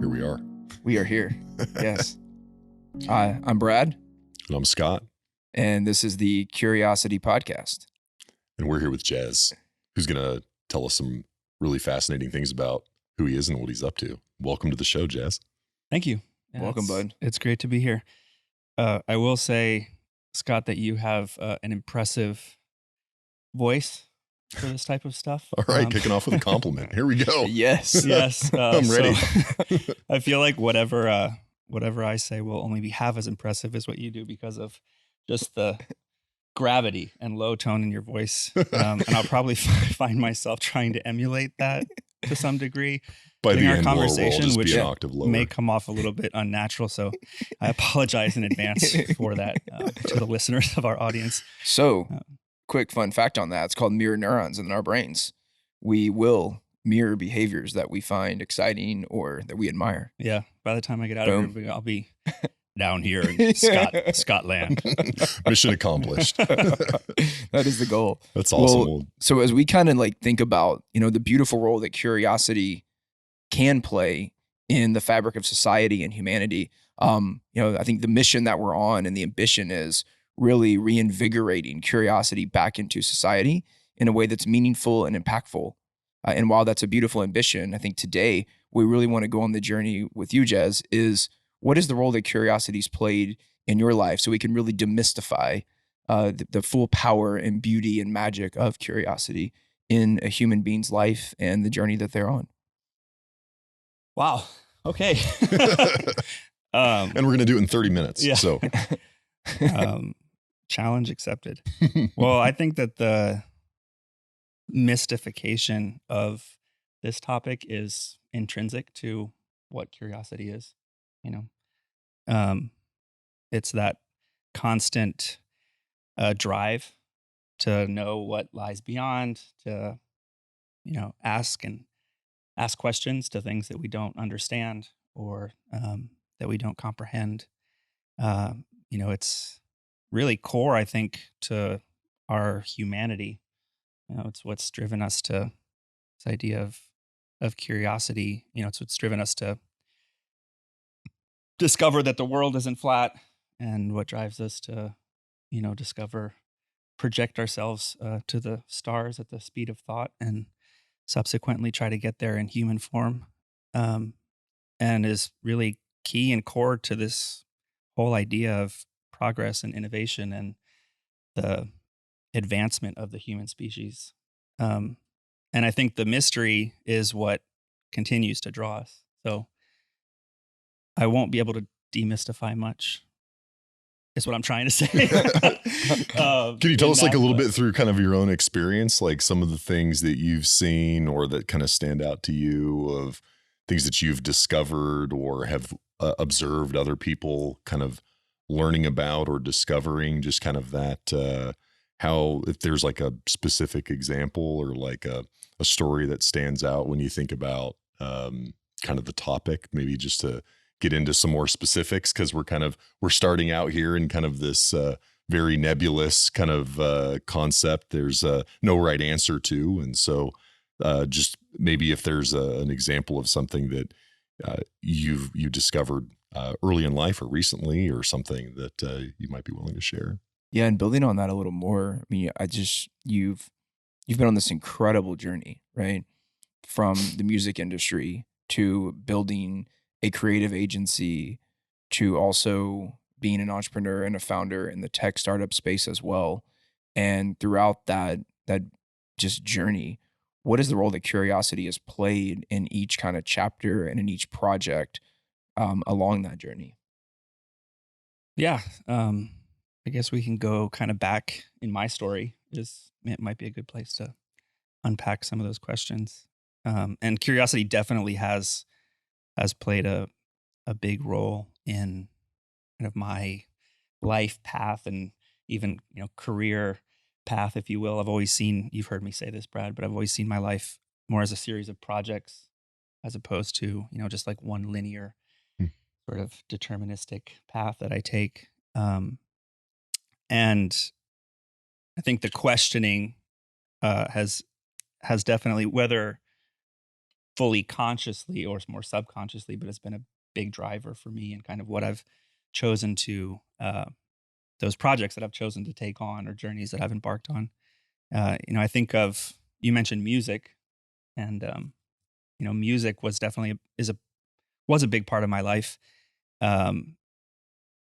here we are. We are here. Yes. Hi, I'm Brad. And I'm Scott. And this is the Curiosity Podcast. And we're here with Jez, who's going to tell us some really fascinating things about who he is and what he's up to. Welcome to the show, Jez. Thank you. Yeah, Welcome, bud. It's great to be here. I will say, Scott, that you have an impressive voice for this type of stuff. All right, kicking off with a compliment. Here we go. Yes. Yes. I'm ready. So, I feel like whatever I say will only be half as impressive as what you do because of just the gravity and low tone in your voice. And I'll probably find myself trying to emulate that to some degree. By the our end, conversation, we'll just which be an octave lower. may come off a little bit unnatural. So I apologize in advance for that to the listeners of our audience. So, quick fun fact on that. It's called mirror neurons in our brains. We will mirror behaviors that we find exciting or that we admire. Yeah. By the time I get out Boom. of here, I'll be down here in Scotland. Mission accomplished. That is the goal. That's awesome. Well, so as we kind of like think about, the beautiful role that curiosity can play in the fabric of society and humanity, I think the mission that we're on and the ambition is really reinvigorating curiosity back into society in a way that's meaningful and impactful. And while that's a beautiful ambition, I think today we really want to go on the journey with you, Jez, is what is the role that curiosity's played in your life so we can really demystify the full power and beauty and magic of curiosity in a human being's life and the journey that they're on. Wow. Okay. And we're going to do it in 30 minutes. Yeah. So challenge accepted. Well, I think that the mystification of this topic is intrinsic to what curiosity is. It's that constant drive to know what lies beyond, to ask questions to things that we don't understand or that we don't comprehend. It's really core, I think, to our humanity. It's what's driven us to this idea of curiosity. It's what's driven us to discover that the world isn't flat, and what drives us to, project ourselves to the stars at the speed of thought, and subsequently try to get there in human form, and is really key and core to this whole idea of progress and innovation and the advancement of the human species. And I think the mystery is what continues to draw us. So I won't be able to demystify much, is what I'm trying to say. Can you tell us like a little bit through kind of your own experience, like some of the things that you've seen or that kind of stand out to you, of things that you've discovered or have observed other people kind of learning about or discovering, just kind of that, how, if there's like a specific example or like a story that stands out when you think about kind of the topic, maybe just to get into some more specifics, because we're starting out here in kind of this very nebulous kind of concept. There's no right answer to. And so just maybe if there's an example of something that you discovered early in life or recently, or something that you might be willing to share. Yeah, and building on that a little more, I mean, you've been on this incredible journey, right? From the music industry to building a creative agency to also being an entrepreneur and a founder in the tech startup space as well. And throughout that just journey, what is the role that curiosity has played in each kind of chapter and in each project along that journey? Yeah. I guess we can go kind of back in my story. It might be a good place to unpack some of those questions. And curiosity definitely has played a big role in kind of my life path and even, career path, if you will. I've always seen, you've heard me say this, Brad, but I've always seen my life more as a series of projects as opposed to, just like one linear sort of deterministic path that I take. And I think the questioning has definitely, whether fully consciously or more subconsciously, but it's been a big driver for me and kind of what I've chosen to, those projects that I've chosen to take on or journeys that I've embarked on. I think of, you mentioned music, and music was definitely was a big part of my life,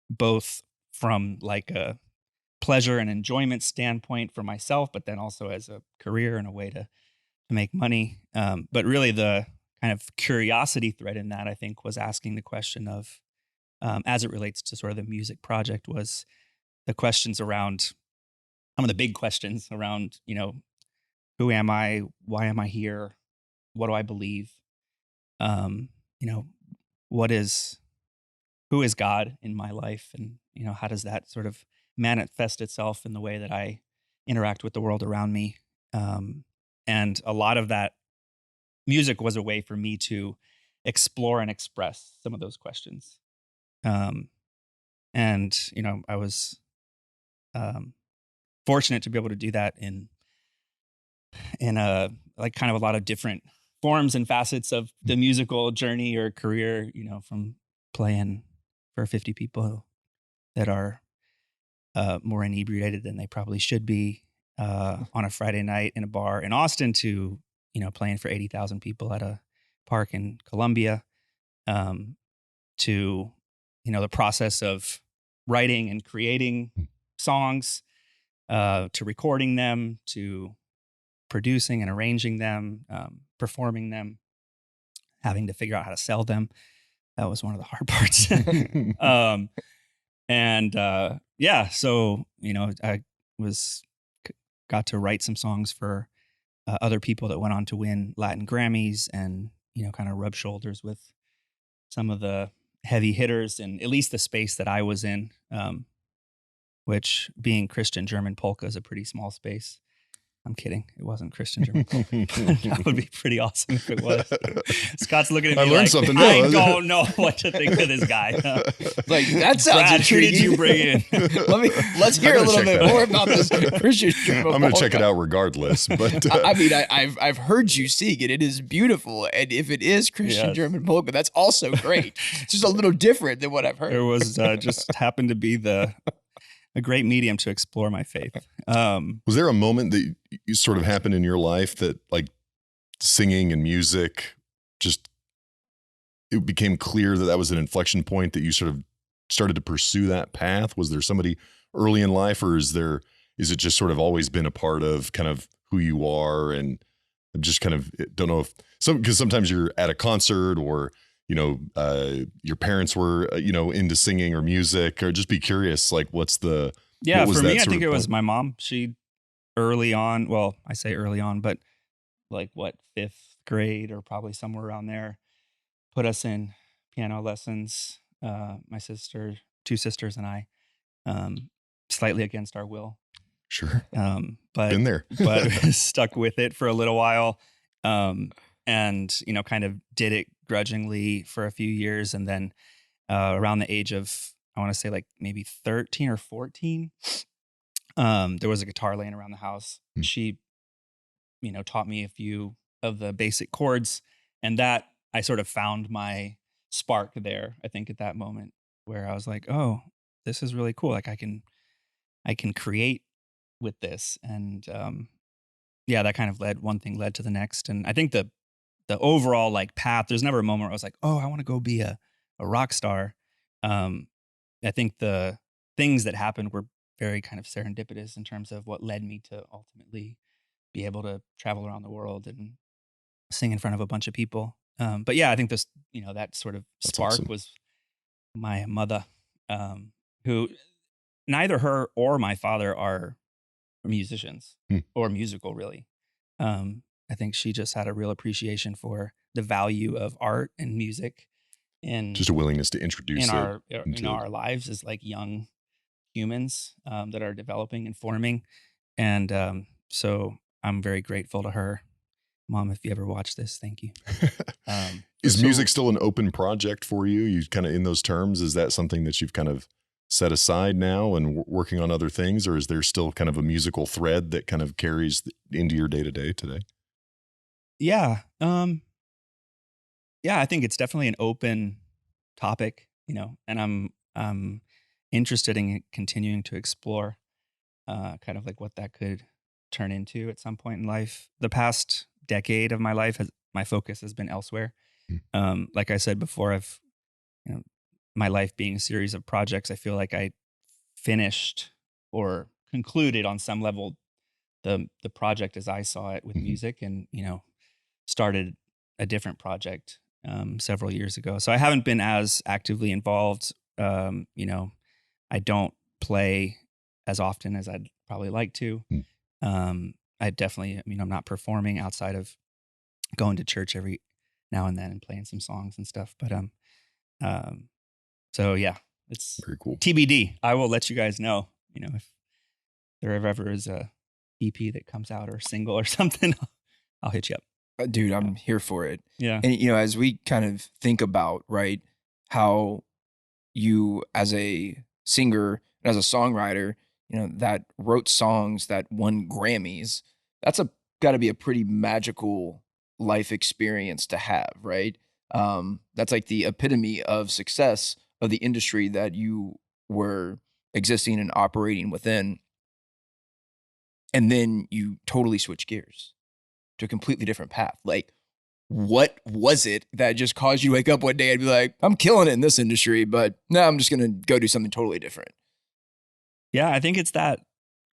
both from like a pleasure and enjoyment standpoint for myself, but then also as a career and a way to make money. But really, the kind of curiosity thread in that, I think, was asking the question of, as it relates to sort of the music project, was the questions around some of the big questions around, who am I? Why am I here? What do I believe? Um, you know, who is God in my life? And, how does that sort of manifest itself in the way that I interact with the world around me? And a lot of that music was a way for me to explore and express some of those questions. And, I was fortunate to be able to do that in a like kind of a lot of different forms and facets of the musical journey or career, from playing for 50 people that are more inebriated than they probably should be on a Friday night in a bar in Austin to, playing for 80,000 people at a park in Columbia, to, the process of writing and creating songs, to recording them, to producing and arranging them, performing them, having to figure out how to sell them. That was one of the hard parts. So, I got to write some songs for other people that went on to win Latin Grammys and, kind of rub shoulders with some of the heavy hitters in at least the space that I was in, which being Christian German polka is a pretty small space. I'm kidding. It wasn't Christian German polka. That would be pretty awesome if it was. Scott's looking at me learned like, something I new. don't know what to think of this guy. Like, that sounds Brad, who intriguing. did you bring in? Let's hear a gotta little check bit that more out. about this Christian German I'm going to polka. check it out regardless. But I've heard you sing it. It is beautiful, and if it is Christian Yes. German polka, that's also great. It's just a little different than what I've heard. It was just happened to be a great medium to explore my faith. was there a moment that you sort of happened in your life that like singing and music just, it became clear that was an inflection point that you sort of started to pursue that path? Was there somebody early in life, or is it just sort of always been a part of kind of who you are? And I'm just kind of don't know because sometimes you're at a concert or, your parents were, into singing or music, or just be curious, like what For was me, that I sort think of it was point? my mom. She early on, well, I say early on, but like fifth grade or probably somewhere around there, put us in piano lessons. My sister, two sisters and I, slightly against our will. Sure. But Been there. but stuck with it for a little while. And, kind of did it grudgingly for a few years. And then around the age of, I want to say like maybe 13 or 14, there was a guitar laying around the house. She, taught me a few of the basic chords, and that I sort of found my spark there, I think, at that moment where I was like, oh, this is really cool. Like I can create with this. And that kind of one thing led to the next. And I think the overall like path, there's never a moment where I was like, oh, I want to go be a rock star. I think the things that happened were very kind of serendipitous in terms of what led me to ultimately be able to travel around the world and sing in front of a bunch of people. But I think this, that sort of That's spark awesome. was my mother, who neither her or my father are musicians or musical, really. I think she just had a real appreciation for the value of art and music, and Just a willingness to introduce in it our lives as like young humans that are developing and forming. And so I'm very grateful to her. Mom, if you ever watch this, thank you. Is music still an open project for you? You kind of in those terms, is that something that you've kind of set aside now and working on other things, or is there still kind of a musical thread that kind of carries into your day-to-day today? Yeah. Yeah, I think it's definitely an open topic, and I'm interested in continuing to explore kind of like what that could turn into at some point in life. The past decade of my life my focus has been elsewhere. Like I said before, you know, my life being a series of projects, I feel like I finished or concluded on some level the project as I saw it with Mhm. music, and started a different project several years ago. So I haven't been as actively involved. I don't play as often as I'd probably like to. Mm. I definitely, I'm not performing outside of going to church every now and then and playing some songs and stuff. But so yeah, it's Very cool. TBD. I will let you guys know, if there ever is a EP that comes out or single or something, I'll hit you up. Dude, I'm here for it. Yeah. And as we kind of think about, right, how you as a singer and as a songwriter, that wrote songs that won Grammys, that's got to be a pretty magical life experience to have, right? That's like the epitome of success of the industry that you were existing and operating within. And then you totally switch gears to a completely different path. Like, what was it that just caused you to wake up one day and be like, I'm killing it in this industry, but no, I'm just going to go do something totally different? Yeah, I think it's that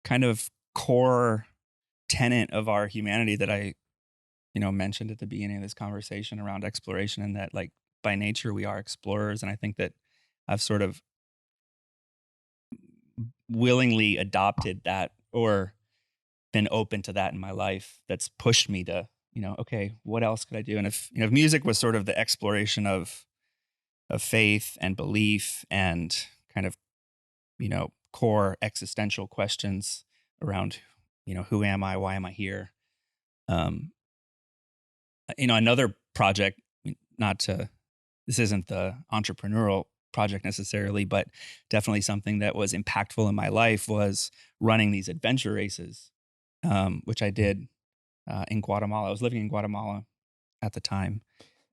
kind of core tenet of our humanity that I, mentioned at the beginning of this conversation around exploration, and that like by nature we are explorers. And I think that I've sort of willingly adopted that or been open to that in my life. That's pushed me to, okay, what else could I do? And if music was sort of the exploration of faith and belief and kind of, core existential questions around, who am I? Why am I here? Another project, this isn't the entrepreneurial project necessarily, but definitely something that was impactful in my life was running these adventure races, which I did in Guatemala. I was living in Guatemala at the time.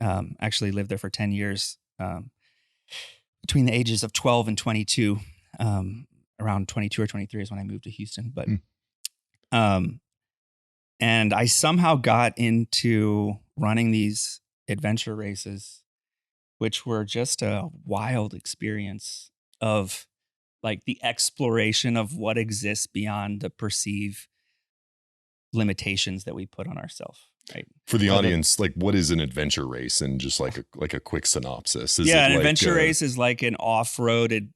Actually lived there for 10 years, between the ages of 12 and 22. Around 22 or 23 is when I moved to Houston. But and I somehow got into running these adventure races, which were just a wild experience of like the exploration of what exists beyond the perceived limitations that we put on ourselves. Right. For the audience, like what is an adventure race, and just like a quick synopsis? An adventure race is like an off-roaded,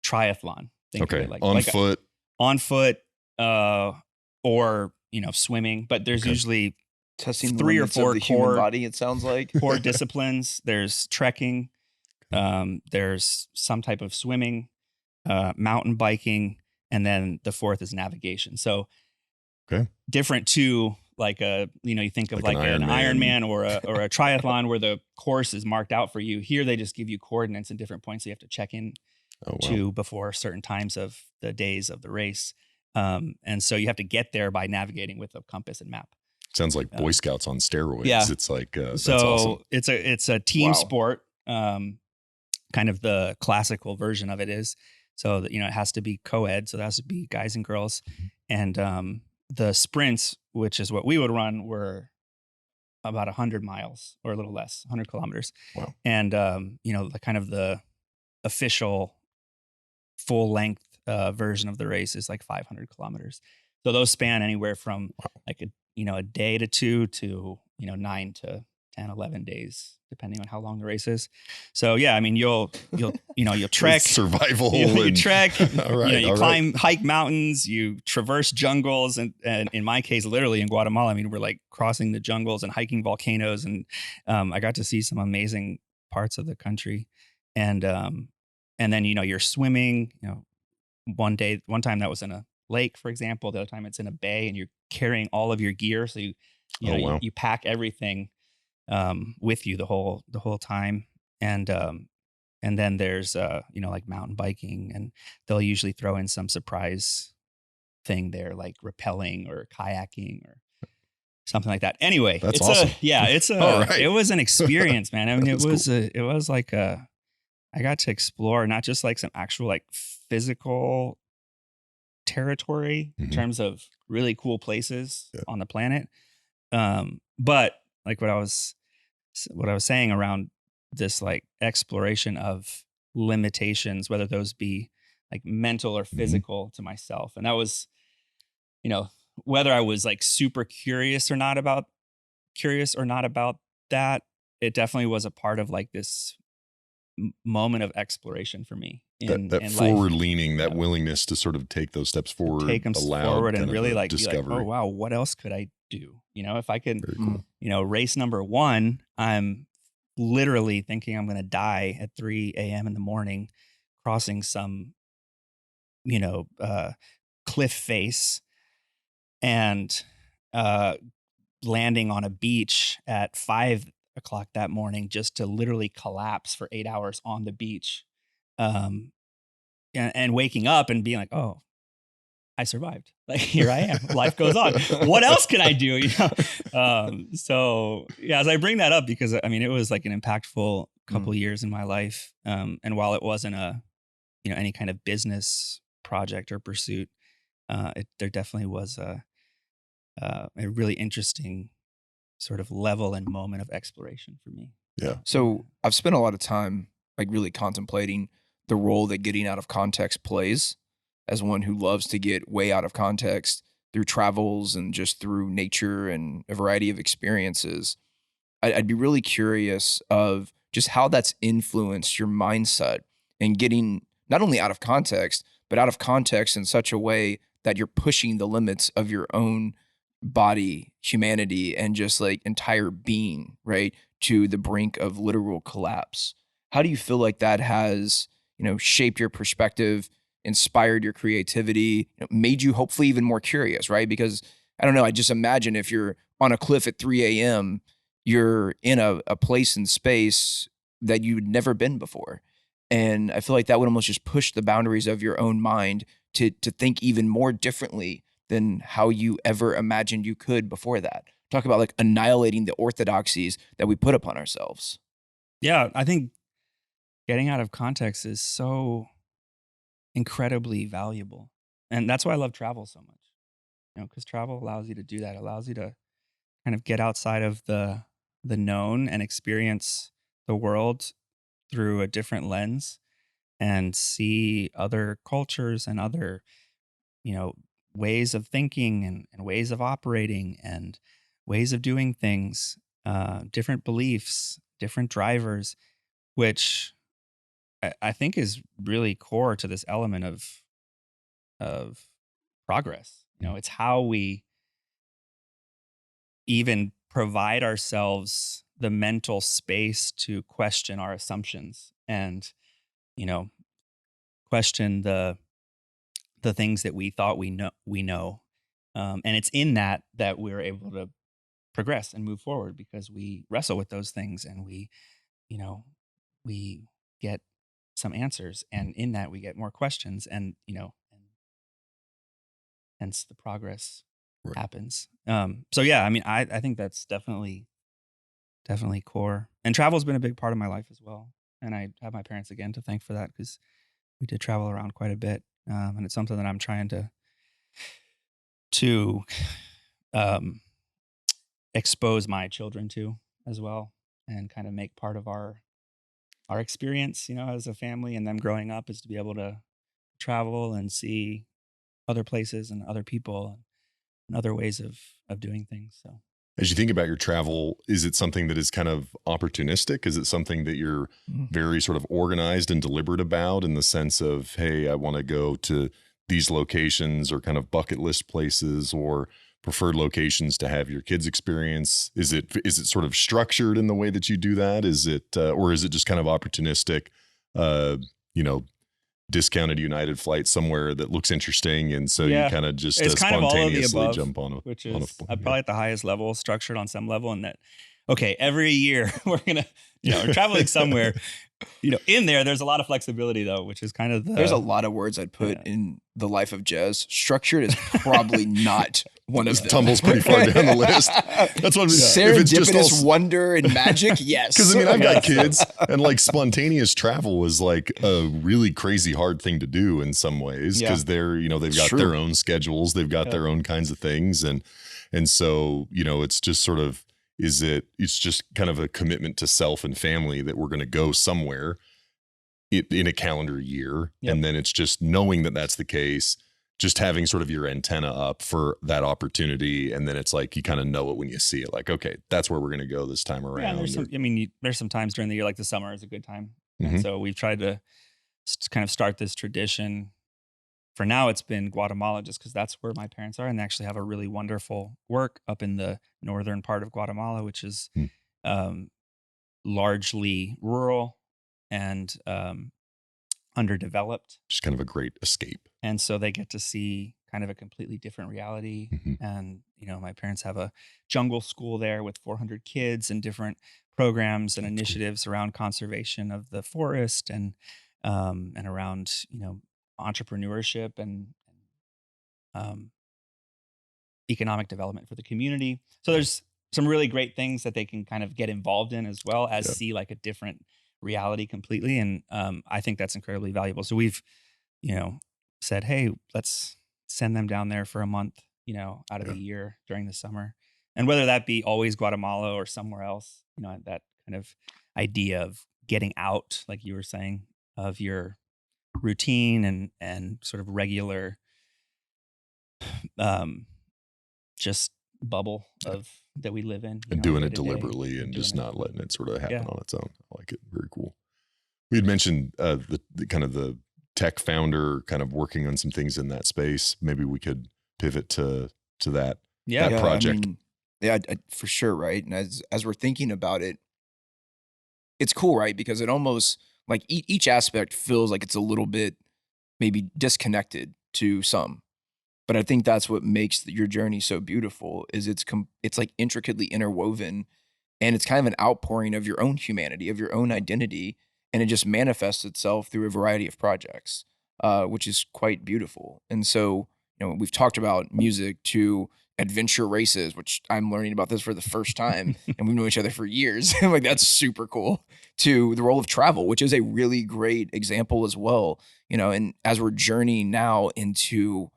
triathlon. Think of it on foot, or swimming. But there's usually testing 3 or 4 the core human body. It sounds like core disciplines. There's trekking. There's some type of swimming, mountain biking, and then the fourth is navigation. So different to like you think of like an Ironman or a triathlon where the course is marked out for you. Here they just give you coordinates and different points you have to check in to before certain times of the days of the race. And so you have to get there by navigating with a compass and map. Sounds like Boy Scouts on steroids. Yeah. It's like that's so awesome. It's a team sport. Kind of the classical version of it is. So that, it has to be co-ed. So that has to be guys and girls. And the sprints, which is what we would run, were about 100 miles or a little less, 100 kilometers. Wow. And, the kind of the official full length version of the race is like 500 kilometers. So those span anywhere from like a day to 2 to, 9 to 10, 11 days, depending on how long the race is. So yeah, I mean, you'll trek, survival, you trek, you climb, hike mountains, you traverse jungles. And in my case, literally in Guatemala, I mean, we're like crossing the jungles and hiking volcanoes. And I got to see some amazing parts of the country. And then, you're swimming, one time that was in a lake, for example, the other time it's in a bay, and you're carrying all of your gear. So you pack everything with you the whole time. And then there's like mountain biking, and they'll usually throw in some surprise thing there, like rappelling or kayaking or something like that. Anyway, That's awesome. All right. It was an experience, man. I mean, That's it was like I got to explore not just like some actual like physical territory in terms of really cool places on the planet. But like what I was saying around this like exploration of limitations, whether those be like mental or physical to myself. And that was, whether I was like super curious or not about that, it definitely was a part of like this moment of exploration for me. That forward leaning, that willingness to sort of take those steps forward, take them forward and really like discovery. Be like, oh wow, what else could I do? If I could, race number 1, I'm literally thinking I'm going to die at 3 a.m. in the morning, crossing some, cliff face and landing on a beach at 5 o'clock that morning just to literally collapse for 8 hours on the beach. And waking up and being like, oh, I survived. Like, here I am. Life goes on. What else can I do? So yeah, as I bring that up, because I mean, it was like an impactful couple years in my life. And while it wasn't any kind of business project or pursuit, there definitely was a really interesting sort of level and moment of exploration for me. Yeah. So I've spent a lot of time like really contemplating the role that getting out of context plays, as one who loves to get way out of context through travels and just through nature and a variety of experiences. I'd be really curious of just how that's influenced your mindset and getting not only out of context, but out of context in such a way that you're pushing the limits of your own body, humanity, and just like entire being, right, to the brink of literal collapse. How do you feel like that has, shaped your perspective, inspired your creativity, made you hopefully even more curious, right? Because I don't know, I just imagine if you're on a cliff at 3 a.m., you're in a place in space that you'd never been before. And I feel like that would almost just push the boundaries of your own mind to think even more differently than how you ever imagined you could before that. Talk about like annihilating the orthodoxies that we put upon ourselves. Yeah, I think getting out of context is so incredibly valuable. And that's why I love travel so much. Because travel allows you to do that. It allows you to kind of get outside of the known and experience the world through a different lens and see other cultures and other, ways of thinking and ways of operating and ways of doing things, different beliefs, different drivers, which I think is really core to this element of progress. It's how we even provide ourselves the mental space to question our assumptions and, question the things that we thought we know. And it's in that we're able to progress and move forward because we wrestle with those things and we get some answers, and in that we get more questions, and and hence the progress happens. So yeah, I mean, I think that's definitely core, and travel's been a big part of my life as well. And I have my parents again to thank for that, because we did travel around quite a bit, and it's something that I'm trying to expose my children to as well, and kind of make part of our experience, as a family and them growing up, is to be able to travel and see other places and other people and other ways of doing things. So as you think about your travel, is it something that is kind of opportunistic? Is it something that you're very sort of organized and deliberate about, in the sense of, hey, I want to go to these locations, or kind of bucket list places or preferred locations to have your kids experience? Is it sort of structured in the way that you do that? Is it, or is it just kind of opportunistic, discounted United flight somewhere that looks interesting, and so you kind of just spontaneously jump on a, which is probably at the highest level, structured on some level, and that, okay, every year we're gonna, we're traveling somewhere, In there's a lot of flexibility though, which is kind of there's a lot of words I'd put in the life of Jez. Structured is probably not one of them. Tumbles pretty far down the list. That's what serendipitous, if it's just wonder and magic. Yes, because I've got kids, and like spontaneous travel is like a really crazy hard thing to do in some ways because they've got their own schedules, they've got their own kinds of things, and so it's just sort of it's just kind of a commitment to self and family that we're going to go somewhere in a calendar year. Yep. And then it's just knowing that that's the case, just having sort of your antenna up for that opportunity. And then it's like, you kind of know it when you see it, like, okay, that's where we're going to go this time around. Yeah, there's some times during the year, like the summer is a good time. Mm-hmm. And so we've tried to kind of start this tradition. For now, it's been Guatemala just because that's where my parents are. And they actually have a really wonderful work up in the northern part of Guatemala, which is largely rural and underdeveloped. Just kind of a great escape. And so they get to see kind of a completely different reality. Mm-hmm. And, my parents have a jungle school there with 400 kids and different programs and initiatives around conservation of the forest and around, entrepreneurship and economic development for the community. So there's some really great things that they can kind of get involved in as well as see like a different reality completely. And I think that's incredibly valuable. So we've, said, hey, let's send them down there for a month, out of the year during the summer. And whether that be always Guatemala or somewhere else, that kind of idea of getting out, like you were saying, of your routine and sort of regular just bubble of that we live in and doing it deliberately and just not letting it sort of happen on its own. I like it. Very cool. We had mentioned the kind of the tech founder kind of working on some things in that space. Maybe we could pivot to that project. For sure. Right. And as we're thinking about it, it's cool, right? Because it almost like each aspect feels like it's a little bit maybe disconnected to some. But I think that's what makes your journey so beautiful is it's like intricately interwoven, and it's kind of an outpouring of your own humanity, of your own identity, and it just manifests itself through a variety of projects, which is quite beautiful. And so, we've talked about music to adventure races, which I'm learning about this for the first time, and we've known each other for years. Like that's super cool. To the role of travel, which is a really great example as well. And as we're journeying now into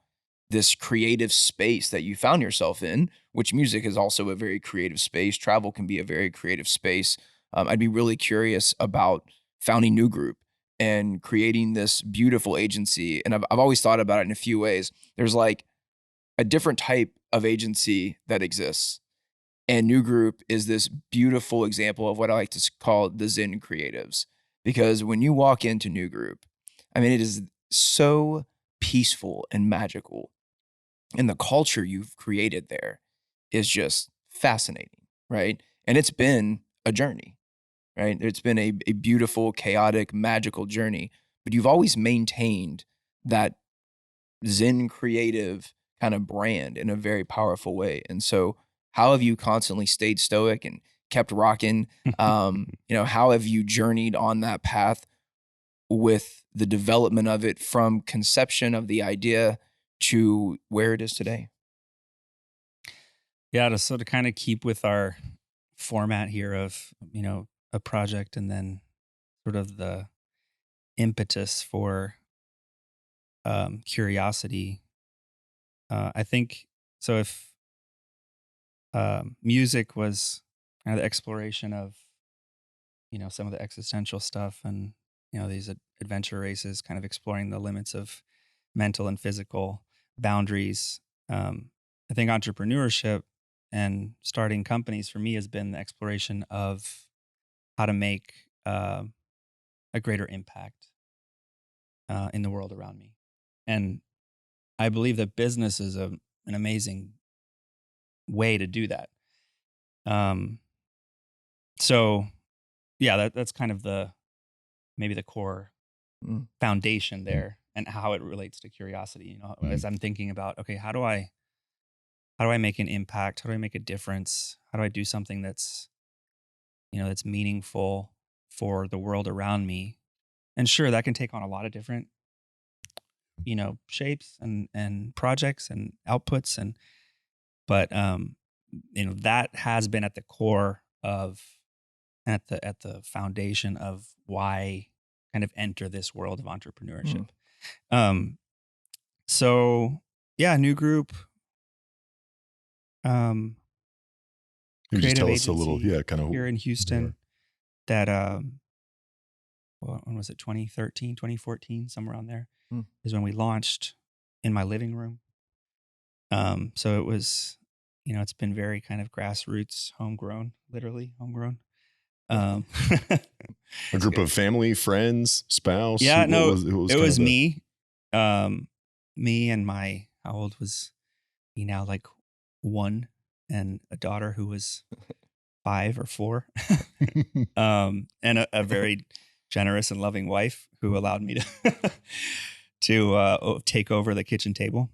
this creative space that you found yourself in, which music is also a very creative space. Travel can be a very creative space. I'd be really curious about founding New Group and creating this beautiful agency. And I've always thought about it in a few ways. There's like a different type of agency that exists. And New Group is this beautiful example of what I like to call the Zen creatives. Because when you walk into New Group, it is so peaceful and magical. And the culture you've created there is just fascinating, right? And it's been a journey, right? It's been a beautiful, chaotic, magical journey. But you've always maintained that Zen creative kind of brand in a very powerful way. And so how have you constantly stayed stoic and kept rocking? How have you journeyed on that path with the development of it from conception of the idea to where it is today? Yeah, to sort of kind of keep with our format here of, a project and then sort of the impetus for curiosity. I think so if music was kind of the exploration of, some of the existential stuff and, these adventure races, kind of exploring the limits of mental and physical boundaries. I think entrepreneurship and starting companies for me has been the exploration of how to make a greater impact in the world around me. And I believe that business is an amazing way to do that. So yeah, that's kind of maybe the core foundation there and how it relates to curiosity. As I'm thinking about, okay, how do I make an impact? How do I make a difference? How do I do something that's, that's meaningful for the world around me. And sure, that can take on a lot of different, shapes and projects and outputs. But that has been at the core of, at the foundation of why kind of enter this world of entrepreneurship. So yeah, new group. Can you just tell us a little, kind of here in Houston that, when was it? 2013, 2014, somewhere around there is when we launched in my living room. So it was, it's been very kind of grassroots, literally homegrown. A group of family, friends, spouse. Yeah, it was me. Me and how old was he now? Like 1, and a daughter who was 5 or 4. And a very generous and loving wife who allowed me to take over the kitchen table.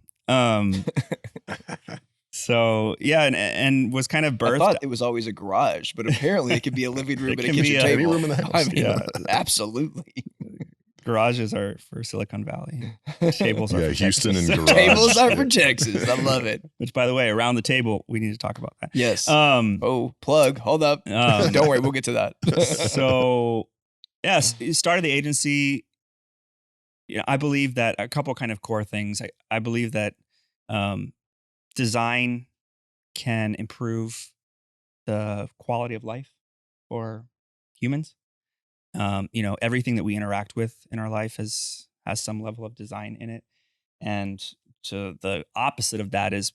So yeah, and was kind of birthed. I thought it was always a garage, but apparently it could be a living room and a kitchen table. Any room in the house. I mean, absolutely. Garages are for Silicon Valley. Tables are for Houston Texas. and garage. Tables are for Texas. I love it. Which, by the way, around the table, we need to talk about that. Yes. Plug. Hold up. Don't worry, we'll get to that. So, yes, started the agency. I believe that a couple kind of core things. I believe that design can improve the quality of life for humans. Everything that we interact with in our life has some level of design in it. And to the opposite of that is,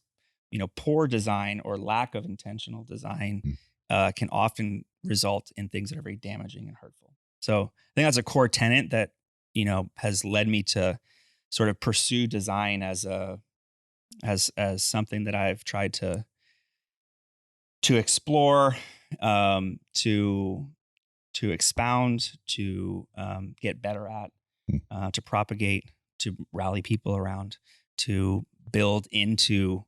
poor design or lack of intentional design can often result in things that are very damaging and hurtful. So I think that's a core tenet that, has led me to sort of pursue design as something that I've tried to explore, to expound, to get better at, to propagate, to rally people around, to build into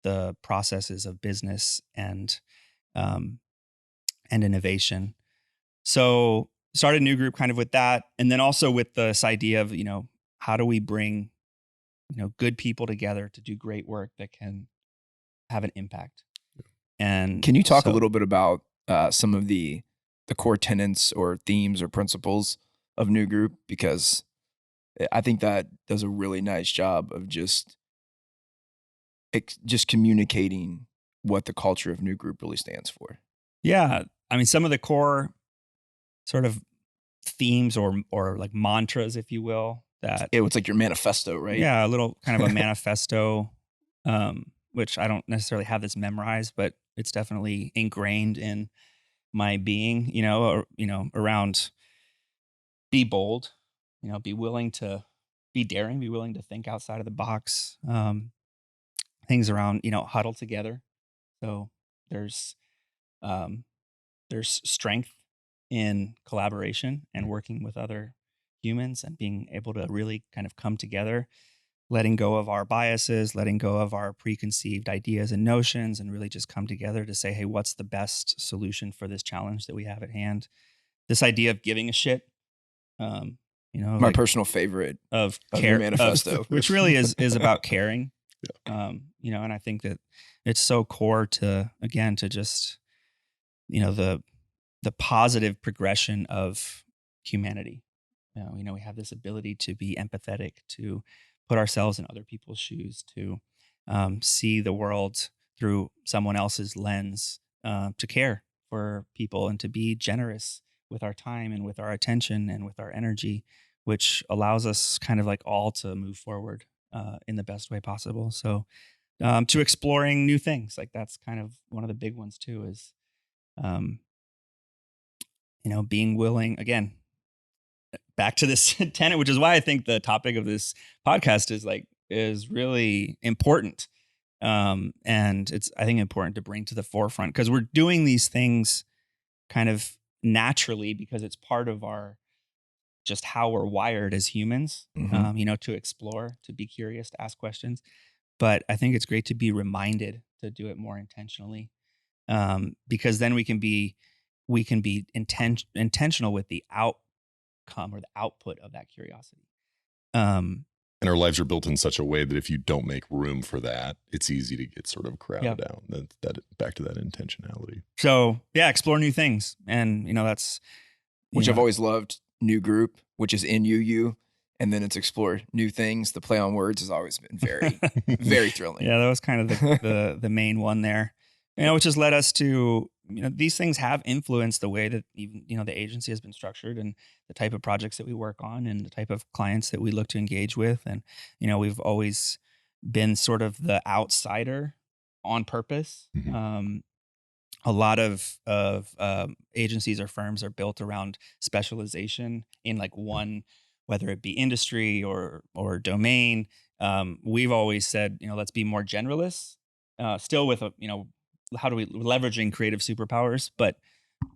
the processes of business and innovation. So started a new group kind of with that. And then also with this idea of, how do we bring, good people together to do great work that can have an impact. And can you talk a little bit about some of the core tenets or themes or principles of New Group? Because I think that does a really nice job of just communicating what the culture of New Group really stands for. Yeah. I mean, some of the core sort of themes or like mantras, if you will, that it's like your manifesto, right? Yeah. A little kind of a manifesto, which I don't necessarily have this memorized, but it's definitely ingrained in my being, around be bold, be willing to be daring, be willing to think outside of the box. Things around, huddle together. So there's strength in collaboration and working with other humans and being able to really kind of come together, letting go of our biases, letting go of our preconceived ideas and notions, and really just come together to say, hey, what's the best solution for this challenge that we have at hand? This idea of giving a shit, my personal favorite of your manifesto, which really is about caring. And I think that it's so core to just, the positive progression of humanity. We have this ability to be empathetic, to put ourselves in other people's shoes, to see the world through someone else's lens, to care for people and to be generous with our time and with our attention and with our energy, which allows us kind of like all to move forward in the best way possible. So to exploring new things, like that's kind of one of the big ones too, is, being willing, again, back to this tenet, which is why I think the topic of this podcast is really important. And it's, I think, important to bring to the forefront because we're doing these things kind of naturally because it's part of just how we're wired as humans, to explore, to be curious, to ask questions. But I think it's great to be reminded to do it more intentionally, because then we can be we can be intentional with the outcome or the output of that curiosity. And our lives are built in such a way that if you don't make room for that, it's easy to get sort of crowded out. That back to that intentionality. So yeah, explore new things. And, that's. Which I've always loved, new group, which is NUU. And then it's explore new things. The play on words has always been very, very thrilling. Yeah, that was kind of the main one there. Which has led us to, these things have influenced the way that even, the agency has been structured and the type of projects that we work on and the type of clients that we look to engage with. And, we've always been sort of the outsider on purpose. Mm-hmm. A lot of agencies or firms are built around specialization in like one, whether it be industry or domain. We've always said, let's be more generalists, still with how do we leveraging creative superpowers, but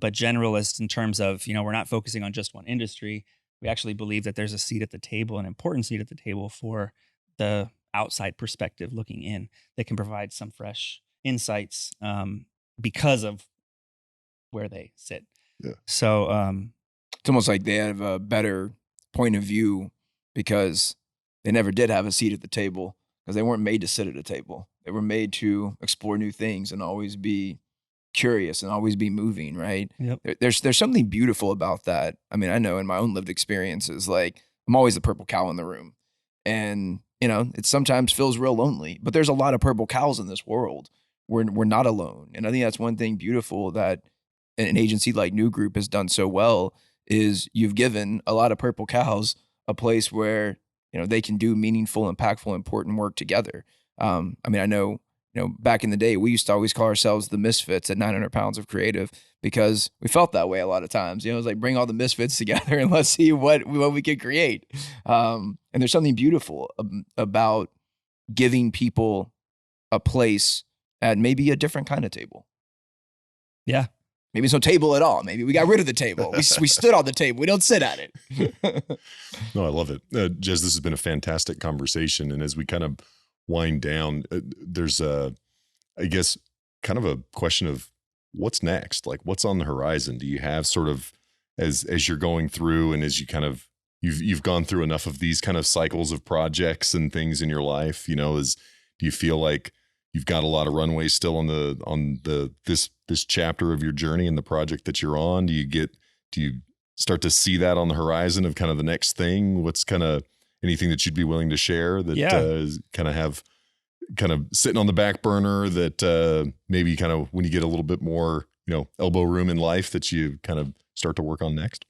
generalist in terms of, we're not focusing on just one industry. We actually believe that there's a seat at the table, an important seat at the table for the outside perspective looking in that can provide some fresh insights because of where they sit. Yeah. So it's almost like they have a better point of view because they never did have a seat at the table because they weren't made to sit at a table. They were made to explore new things and always be curious and always be moving, right? Yep. There's something beautiful about that. I mean, I know in my own lived experiences, like I'm always the purple cow in the room. And, it sometimes feels real lonely, but there's a lot of purple cows in this world. We're not alone. And I think that's one thing beautiful that an agency like New Group has done so well is you've given a lot of purple cows a place where, they can do meaningful, impactful, important work together. I mean, I know, back in the day, we used to always call ourselves the misfits at 900 pounds of creative because we felt that way a lot of times. It was like, bring all the misfits together and let's see what we can create. And there's something beautiful about giving people a place at maybe a different kind of table. Yeah. Maybe it's no table at all. Maybe we got rid of the table. We stood on the table. We don't sit at it. No, I love it. Jez, this has been a fantastic conversation. And as we kind of wind down, there's I guess, kind of a question of what's next? Like what's on the horizon? Do you have sort of, as you're going through and as you kind of, you've gone through enough of these kind of cycles of projects and things in your life, do you feel like you've got a lot of runway still on this chapter of your journey and the project that you're on? Do you start to see that on the horizon of kind of the next thing? What's kind of anything that you'd be willing to share that kind of sitting on the back burner that maybe kind of when you get a little bit more, elbow room in life that you kind of start to work on next?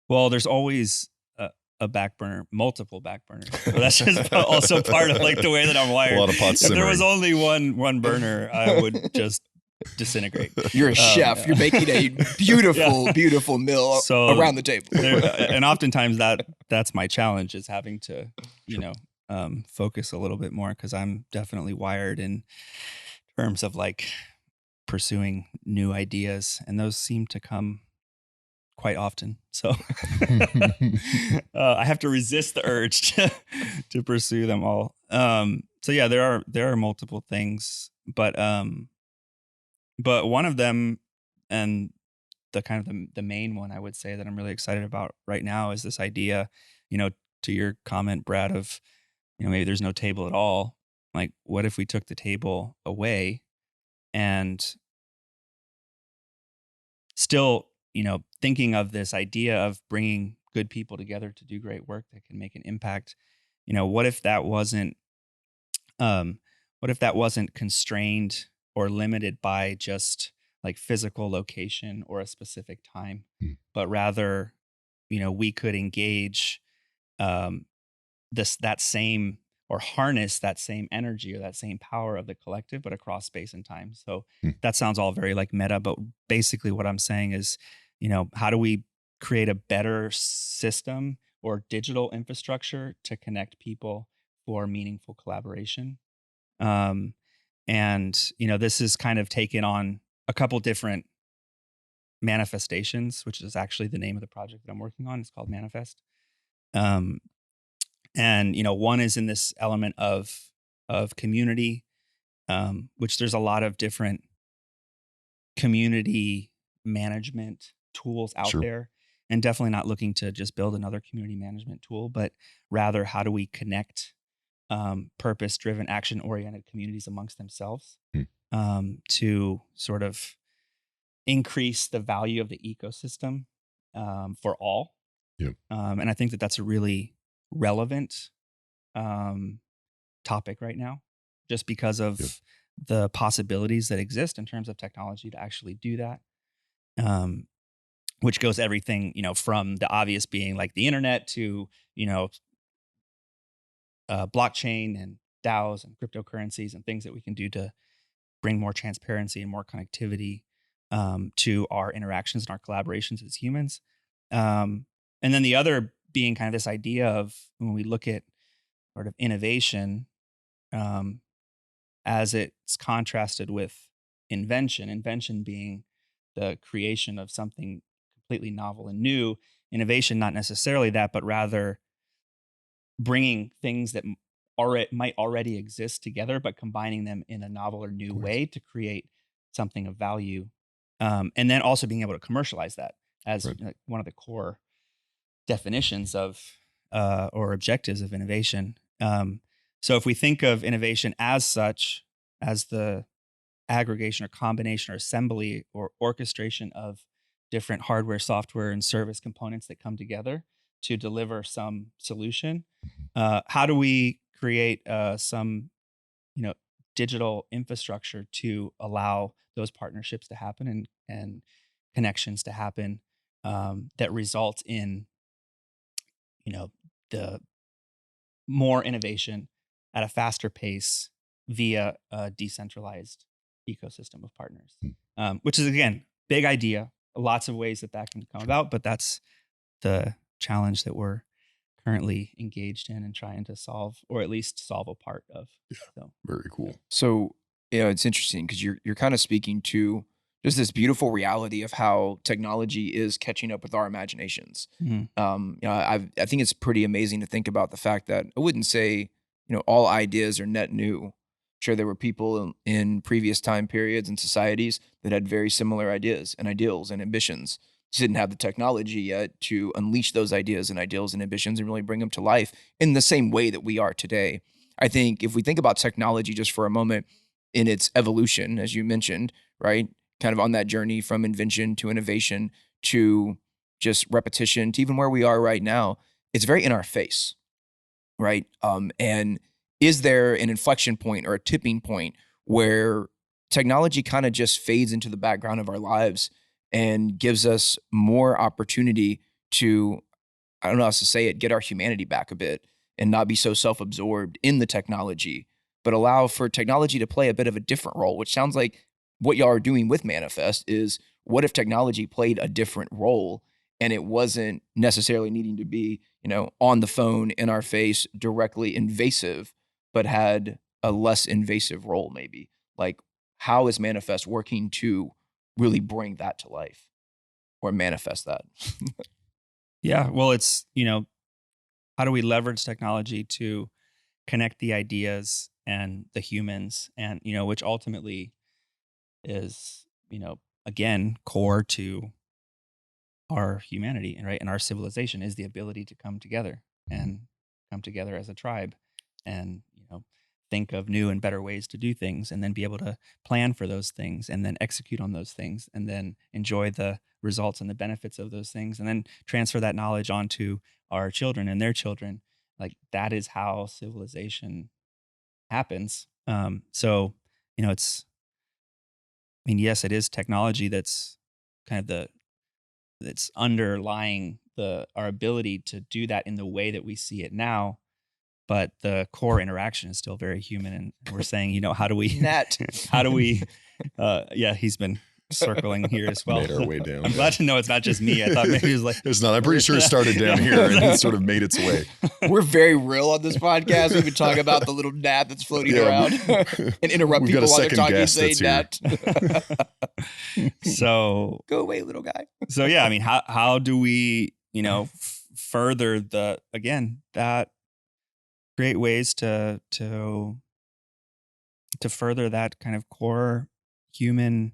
Well, there's always a back burner, multiple back burners. So that's just also part of like the way that I'm wired. A lot of pots simmering. If there was only one burner, I would just disintegrate. You're a chef. Yeah. You're making a beautiful, beautiful meal around the table. And oftentimes that's my challenge is having to, focus a little bit more because I'm definitely wired in terms of like pursuing new ideas, and those seem to come quite often. So I have to resist the urge to pursue them all. So yeah, there are multiple things, but one of them, and the kind of the main one I would say that I'm really excited about right now is this idea, to your comment, Brad, of, maybe there's no table at all. Like, what if we took the table away and still, thinking of this idea of bringing good people together to do great work that can make an impact. What if that wasn't constrained or limited by just like physical location or a specific time, but rather, we could engage that same or harness that same energy or that same power of the collective, but across space and time. So that sounds all very like meta, but basically what I'm saying is, how do we create a better system or digital infrastructure to connect people for meaningful collaboration? And, this is kind of taken on a couple different manifestations, which is actually the name of the project that I'm working on. It's called Manifest. And, one is in this element of community, which there's a lot of different community management tools out Sure. there, and definitely not looking to just build another community management tool, but rather how do we connect purpose-driven, action-oriented communities amongst themselves to sort of increase the value of the ecosystem for all. Yep. And I think that that's a really relevant topic right now, just because of Yep. the possibilities that exist in terms of technology to actually do that. Which goes everything, from the obvious being like the internet to, blockchain and DAOs and cryptocurrencies and things that we can do to bring more transparency and more connectivity to our interactions and our collaborations as humans. And then the other being kind of this idea of when we look at sort of innovation as it's contrasted with invention being the creation of something completely novel and new, innovation not necessarily that, but rather bringing things that might already exist together, but combining them in a novel or new way to create something of value. And then also being able to commercialize that as one of the core definitions of or objectives of innovation. So if we think of innovation as such, as the aggregation or combination or assembly or orchestration of different hardware, software, and service components that come together to deliver some solution, how do we create some digital infrastructure to allow those partnerships to happen and connections to happen that result in the more innovation at a faster pace via a decentralized ecosystem of partners, which is, again, big idea, lots of ways that can come about, but that's the challenge that we're currently engaged in and trying to solve, or at least solve a part of. Yeah, so very cool. So, it's interesting because you're kind of speaking to just this beautiful reality of how technology is catching up with our imaginations. I think it's pretty amazing to think about the fact that I wouldn't say, all ideas are net new. Sure, there were people in previous time periods and societies that had very similar ideas and ideals and ambitions. Just didn't have the technology yet to unleash those ideas and ideals and ambitions and really bring them to life in the same way that we are today. I think if we think about technology just for a moment in its evolution, as you mentioned, right? Kind of on that journey from invention to innovation to just repetition to even where we are right now, it's very in our face, right? And is there an inflection point or a tipping point where technology kind of just fades into the background of our lives and gives us more opportunity to, I don't know how to say it, get our humanity back a bit and not be so self-absorbed in the technology, but allow for technology to play a bit of a different role, which sounds like what y'all are doing with Manifest is, what if technology played a different role and it wasn't necessarily needing to be, on the phone, in our face, directly invasive, but had a less invasive role maybe? Like, how is Manifest working to really bring that to life or manifest that? Yeah, well, it's, how do we leverage technology to connect the ideas and the humans, and, which ultimately is, again, core to our humanity, and right, and our civilization is the ability to come together as a tribe and, think of new and better ways to do things, and then be able to plan for those things and then execute on those things and then enjoy the results and the benefits of those things and then transfer that knowledge onto our children and their children. Like, that is how civilization happens. So, yes, it is technology that's kind of that's underlying our ability to do that in the way that we see it now. But the core interaction is still very human. And we're saying, how do we, he's been circling here as well. Made our way down. I'm glad to know it's not just me. I thought maybe it was like, it's not. I'm pretty sure it started down here and it sort of made its way. We're very real on this podcast. We've been talking about the little gnat that's floating around and interrupt people while they're talking, saying gnat. So go away, little guy. So how do we, further that create ways to further that kind of core human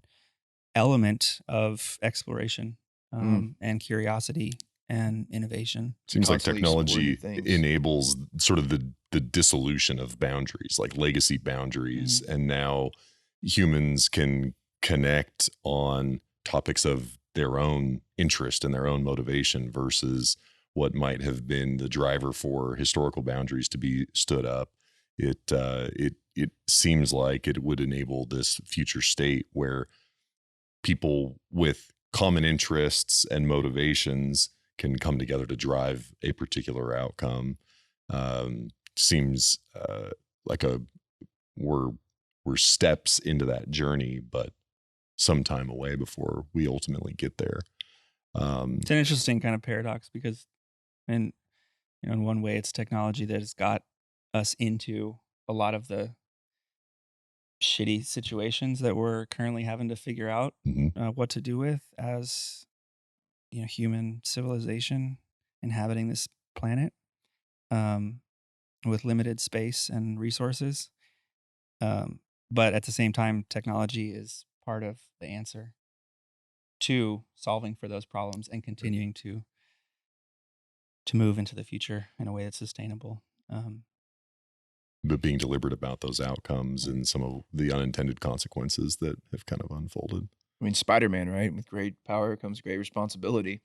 element of exploration and curiosity and innovation. Seems like Constantly technology exploring things. enables sort of the dissolution of boundaries, like legacy boundaries. And now humans can connect on topics of their own interest and their own motivation versus what might have been the driver for historical boundaries to be stood up. It seems like it would enable this future state where people with common interests and motivations can come together to drive a particular outcome. Seems like we're steps into that journey, but some time away before we ultimately get there. It's an interesting kind of paradox because, in one way, it's technology that has got us into a lot of the shitty situations that we're currently having to figure out what to do with as human civilization inhabiting this planet with limited space and resources. But at the same time, technology is part of the answer to solving for those problems and continuing to move into the future in a way that's sustainable. But being deliberate about those outcomes and some of the unintended consequences that have kind of unfolded. I mean, Spider-Man, right? With great power comes great responsibility.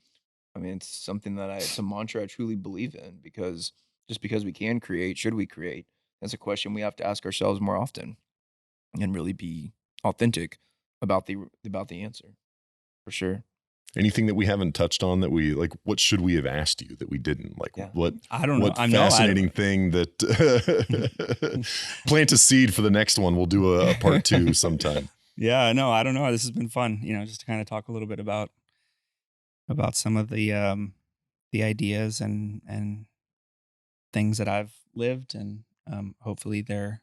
I mean, it's something that it's a mantra I truly believe in, because just because we can create, should we create? That's a question we have to ask ourselves more often and really be authentic about the answer, for sure. Anything that we haven't touched on that we like? What should we have asked you that we didn't? Like, what? I don't know. What fascinating thing that plant a seed for the next one. We'll do a part 2 sometime. Yeah, no, I don't know. This has been fun. Just to kind of talk a little bit about some of the ideas and things that I've lived, and hopefully they're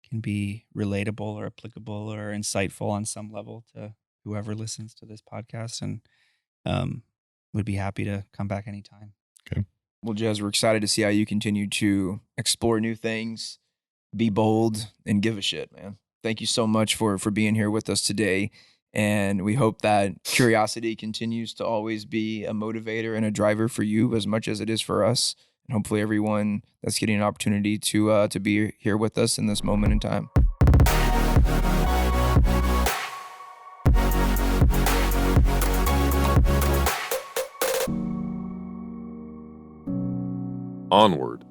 can be relatable or applicable or insightful on some level to whoever listens to this podcast, and would be happy to come back anytime. Okay. Well, Jez, we're excited to see how you continue to explore new things, be bold, and give a shit, man. Thank you so much for being here with us today. And we hope that curiosity continues to always be a motivator and a driver for you as much as it is for us. And hopefully everyone that's getting an opportunity to be here with us in this moment in time. Onward